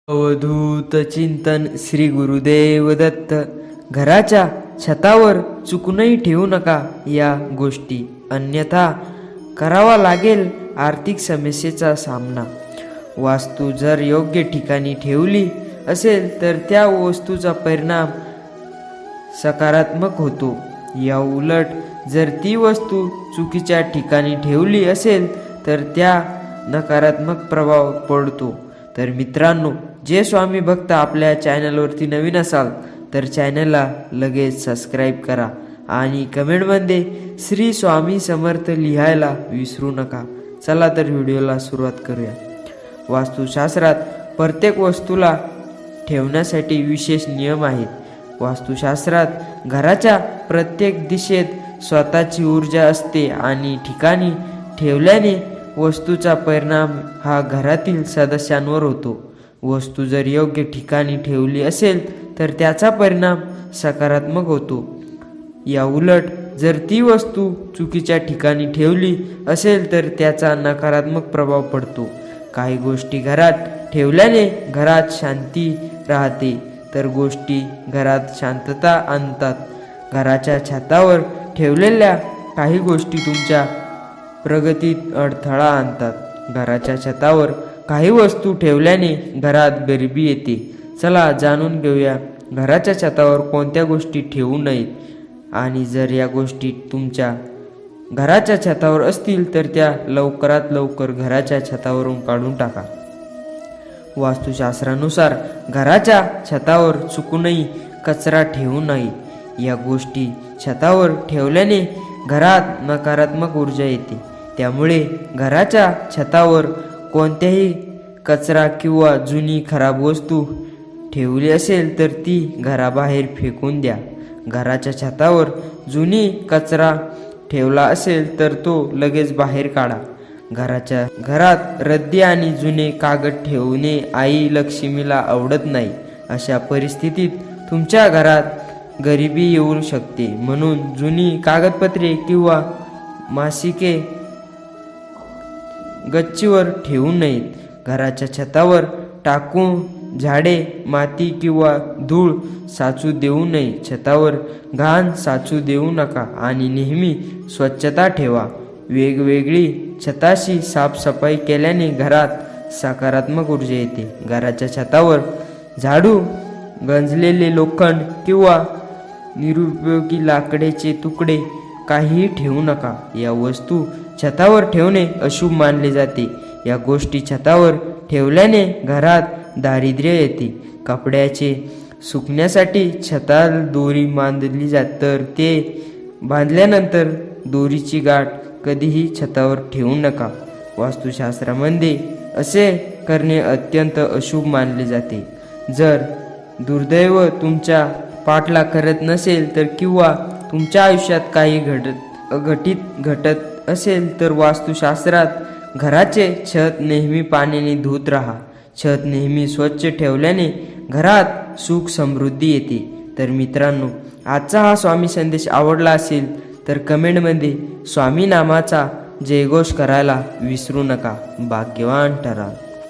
अवधूत चिंतन श्री गुरुदेव दत्त. घराच्या छतावर चुकूनही ठेवू नका या गोष्टी, अन्यथा करावा लागेल आर्थिक समस्येचा सामना. वास्तू जर योग्य ठिकाणी ठेवली असेल तर त्या वस्तूचा परिणाम सकारात्मक होतो. या उलट जर ती वस्तू चुकीच्या ठिकाणी ठेवली असेल तर त्या नकारात्मक प्रभाव पडतो. तर मित्रांनो, जे स्वामी भक्त आपल्या चॅनलवरती नवीन असाल तर चॅनलला लगेच सबस्क्राईब करा आणि कमेंटमध्ये श्री स्वामी समर्थ लिहायला विसरू नका. चला तर व्हिडिओला सुरुवात करूया. वास्तुशास्त्रात प्रत्येक वस्तूला ठेवण्यासाठी विशेष नियम आहेत. वास्तुशास्त्रात घराच्या प्रत्येक दिशेत स्वतःची ऊर्जा असते आणि ठिकाणी ठेवल्याने वस्तूचा परिणाम हा घरातील सदस्यांवर होतो. वस्तू जर योग्य ठिकाणी ठेवली असेल तर त्याचा परिणाम सकारात्मक होतो. या उलट जर ती वस्तू चुकीच्या ठिकाणी ठेवली असेल तर त्याचा नकारात्मक प्रभाव पडतो. काही गोष्टी घरात ठेवल्याने घरात शांती राहते, तर गोष्टी घरात शांतता आणतात. घराच्या छतावर ठेवलेल्या काही गोष्टी तुमच्या प्रगतीत अडथळा आणतात. घराच्या छतावर काही वस्तू ठेवल्याने घरात गरिबी येते. चला जाणून घेऊया घराच्या छतावर कोणत्या गोष्टी ठेवू नयेत आणि जर या गोष्टी तुमच्या घराच्या छतावर असतील तर त्या लवकरात लवकर घराच्या छतावरून काढून टाका. वास्तुशास्त्रानुसार घराच्या छतावर चुकूनही कचरा ठेवू नये. या गोष्टी छतावर ठेवल्याने घरात नकारात्मक ऊर्जा येते. त्यामुळे घराच्या छतावर कोणत्याही कचरा किंवा जुनी खराब वस्तू ठेवली असेल तर ती घराबाहेर फेकून द्या. घराच्या छतावर जुनी कचरा ठेवला असेल तर तो लगेच बाहेर काढा. घरात रद्दी आणि जुने कागद ठेवणे आई लक्ष्मीला आवडत नाही. अशा परिस्थितीत तुमच्या घरात गरिबी येऊ शकते. म्हणून जुनी कागदपत्रे किंवा मासिके गच्चीवर ठेवू नयेत. घराच्या छतावर टाकून झाडे, माती किंवा धूळ साचू देऊ नये. छतावर घाण साचू देऊ नका आणि नेहमी स्वच्छता ठेवा. वेगवेगळी छताशी साफसफाई केल्याने घरात सकारात्मक ऊर्जा येते. घराच्या छतावर झाडू, गंजलेले लोखंड किंवा निरुपयोगी लाकडाचे तुकडे काहीही ठेवू नका. या वस्तू छतावर ठेवणे अशुभ मानले जाते. या गोष्टी छतावर ठेवल्याने घरात दारिद्र्य येते. कपड्याचे सुकण्यासाठी छताला दोरी बांधली जाते, तर ते बांधल्यानंतर दोरीची गाठ कधीही छतावर ठेवू नका. वास्तुशास्त्रामध्ये असे करणे अत्यंत अशुभ मानले जाते. जर दुर्दैव तुमच्या पाठला करत नसेल तर किंवा तुमच्या आयुष्यात काही घटत असेल तर वास्तुशास्त्रात घराचे छत नेहमी पाण्याने धुत राहा. छत नेहमी स्वच्छ ठेवल्याने घरात सुख समृद्धी येते. तर मित्रांनो, आजचा हा स्वामी संदेश आवडला असेल तर कमेंटमध्ये स्वामी नामाचा जयघोष करायला विसरू नका. भाग्यवान ठरा.